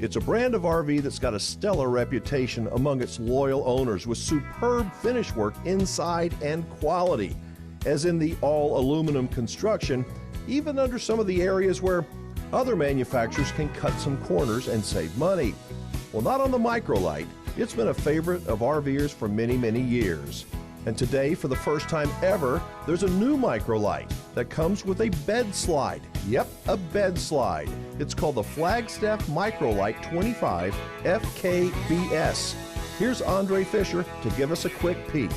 It's a brand of RV that's got a stellar reputation among its loyal owners with superb finish work inside and quality, as in the all-aluminum construction, even under some of the areas where other manufacturers can cut some corners and save money. Well, not on the Micro-Lite. It's been a favorite of RVers for many, many years. And today, for the first time ever, there's a new Micro-Lite that comes with a bed slide. Yep, a bed slide. It's called the Flagstaff Micro-Lite 25 FKBS. Here's Andre Fisher to give us a quick peek.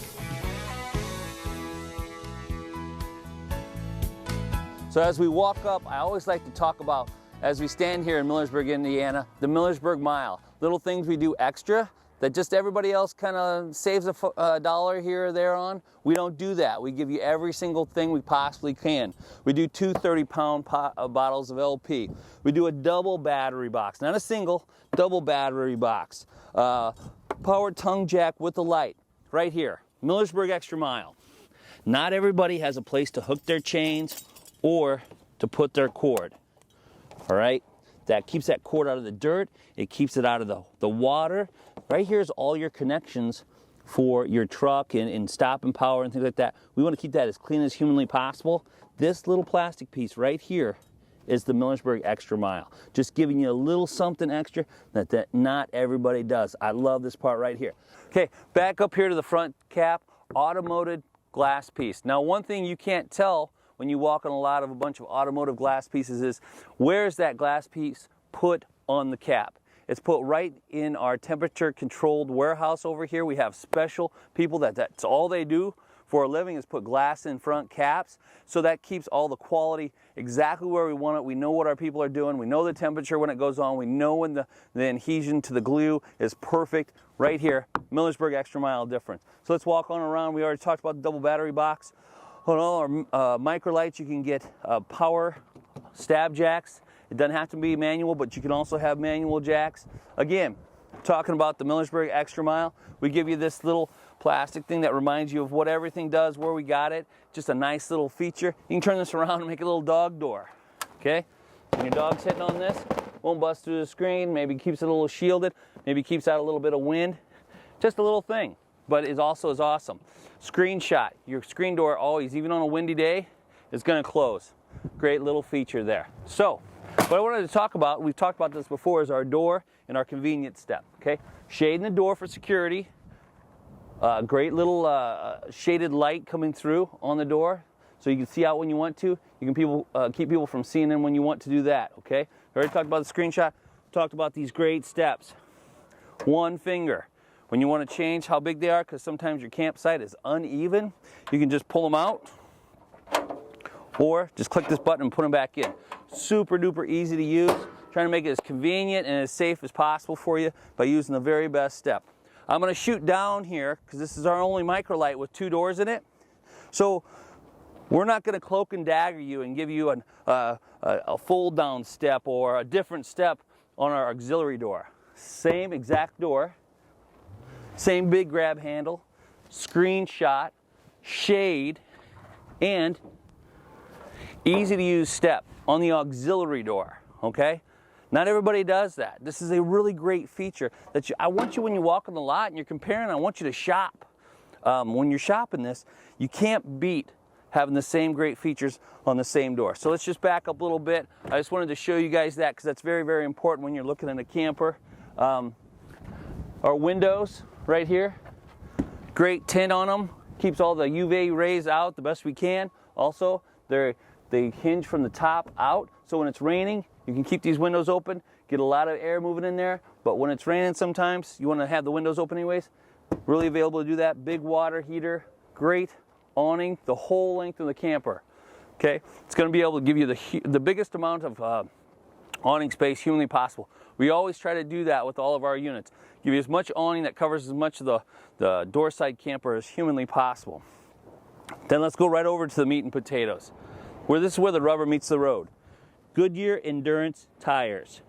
So as we walk up, I always like to talk about, as we stand here in Millersburg, Indiana, the Millersburg Mile. Little things we do extra that just everybody else kind of saves a dollar here or there on. We don't do that. We give you every single thing we possibly can. We do two 30-pound bottles of LP. We do a double battery box, not a single, double battery box. Powered tongue jack with the light, right here, Millersburg Extra Mile. Not everybody has a place to hook their chains or to put their cord, all right? That keeps that cord out of the dirt, it keeps it out of the water. Right here is all your connections for your truck and stopping power and things like that. We want to keep that as clean as humanly possible. This little plastic piece right here is the Millersburg Extra Mile. Just giving you a little something extra that not everybody does. I love this part right here. Okay, back up here to the front cap, automotive glass piece. Now one thing you can't tell when you walk on a bunch of automotive glass pieces is, where's that glass piece put on the cap? It's put right in our temperature controlled warehouse over here. We have special people that's all they do for a living is put glass in front caps. So that keeps all the quality exactly where we want it. We know what our people are doing. We know the temperature when it goes on. We know when the adhesion to the glue is perfect. Right here, Millersburg Extra Mile difference. So let's walk on around. We already talked about the double battery box. On all our Micro-Lites, you can get power stab jacks. It doesn't have to be manual, but you can also have manual jacks. Again, talking about the Millersburg Extra Mile, we give you this little plastic thing that reminds you of what everything does, where we got it. Just a nice little feature. You can turn this around and make a little dog door, okay? When your dog's hitting on this, won't bust through the screen, maybe keeps it a little shielded, maybe keeps out a little bit of wind. Just a little thing, but it also is awesome. Screenshot, your screen door always, even on a windy day, is gonna close. Great little feature there. So, what I wanted to talk about, we've talked about this before, is our door and our convenience step, okay? Shading the door for security. Great little shaded light coming through on the door, so you can see out when you want to. You can keep people from seeing in when you want to do that, okay? We already talked about the screenshot, talked about these great steps. One finger. When you want to change how big they are, because sometimes your campsite is uneven, you can just pull them out, or just click this button and put them back in. Super duper easy to use. Trying to make it as convenient and as safe as possible for you by using the very best step. I'm going to shoot down here because this is our only Micro-Lite with two doors in it. So we're not going to cloak and dagger you and give you a fold down step or a different step on our auxiliary door. Same exact door. Same big grab handle, screenshot, shade, and easy to use step on the auxiliary door, okay? Not everybody does that. This is a really great feature that I want you, when you walk on the lot and you're comparing, I want you to shop. When you're shopping this, you can't beat having the same great features on the same door. So let's just back up a little bit. I just wanted to show you guys that because that's very, very important when you're looking at a camper. Our windows right here, great tint on them, keeps all the UV rays out the best we can. Also, they hinge from the top out, so when it's raining, you can keep these windows open, get a lot of air moving in there, but when it's raining sometimes, you want to have the windows open anyways. Really available to do that. Big water heater, great awning, the whole length of the camper. Okay, it's going to be able to give you the biggest amount of awning space humanly possible. We always try to do that with all of our units. Give you as much awning that covers as much of the door side camper as humanly possible. Then let's go right over to the meat and potatoes. This is where the rubber meets the road. Goodyear Endurance tires,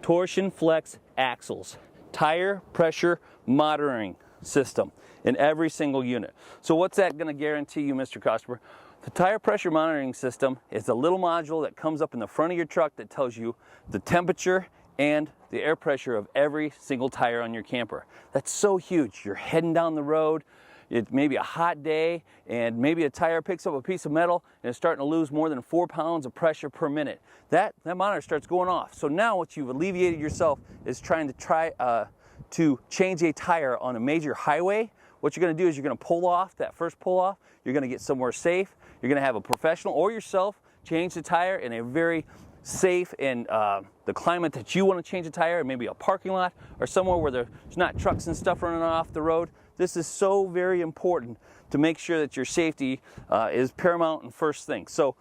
torsion flex axles, tire pressure monitoring system in every single unit. So what's that going to guarantee you, Mr. Customer? The tire pressure monitoring system is a little module that comes up in the front of your truck that tells you the temperature and the air pressure of every single tire on your camper. That's so huge. You're heading down the road, it may be a hot day, and maybe a tire picks up a piece of metal and it's starting to lose more than 4 pounds of pressure per minute. That monitor starts going off. So now what you've alleviated yourself is trying to change a tire on a major highway. What you're going to do is you're going to pull off that first pull off. You're going to get somewhere safe. You're going to have a professional or yourself change the tire in a very safe and the climate that you want to change a tire, maybe a parking lot or somewhere where there's not trucks and stuff running off the road. This is so very important to make sure that your safety is paramount and first thing. So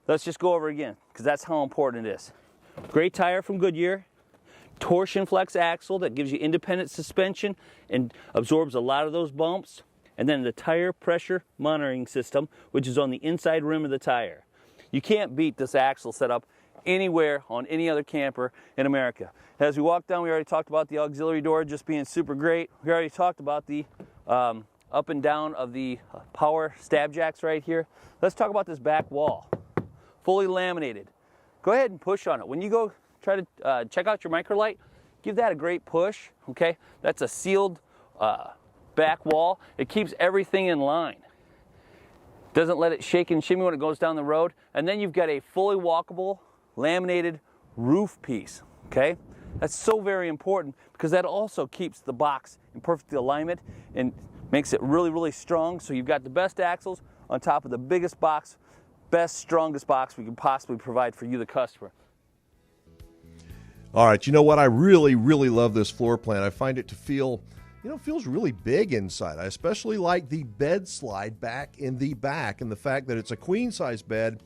let's just go over again, because that's how important it is. Great tire from Goodyear, torsion flex axle that gives you independent suspension and absorbs a lot of those bumps, and then the tire pressure monitoring system, which is on the inside rim of the tire. You can't beat this axle setup anywhere on any other camper in America. As we walk down, we already talked about the auxiliary door just being super great. We already talked about the up and down of the power stab jacks right here. Let's talk about this back wall. Fully laminated. Go ahead and push on it. When you go try to check out your Ultra-Lite, give that a great push, okay? That's a sealed back wall. It keeps everything in line. Doesn't let it shake and shimmy when it goes down the road. And then you've got a fully walkable laminated roof piece, okay? That's so very important because that also keeps the box in perfect alignment and makes it really, really strong. So you've got the best axles on top of the biggest box, best, strongest box we can possibly provide for you, the customer. All right, you know what? I really, really love this floor plan. I find it to feel, feels really big inside. I especially like the bed slide back in the back and the fact that it's a queen size bed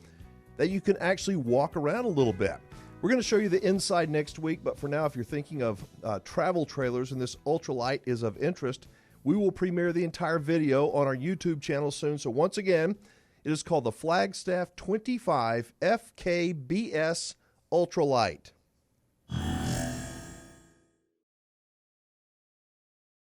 that you can actually walk around a little bit. We're going to show you the inside next week, but for now, if you're thinking of travel trailers and this Ultra-Lite is of interest, we will premiere the entire video on our YouTube channel soon. So once again, it is called the Flagstaff 25 FKBS Ultra-Lite.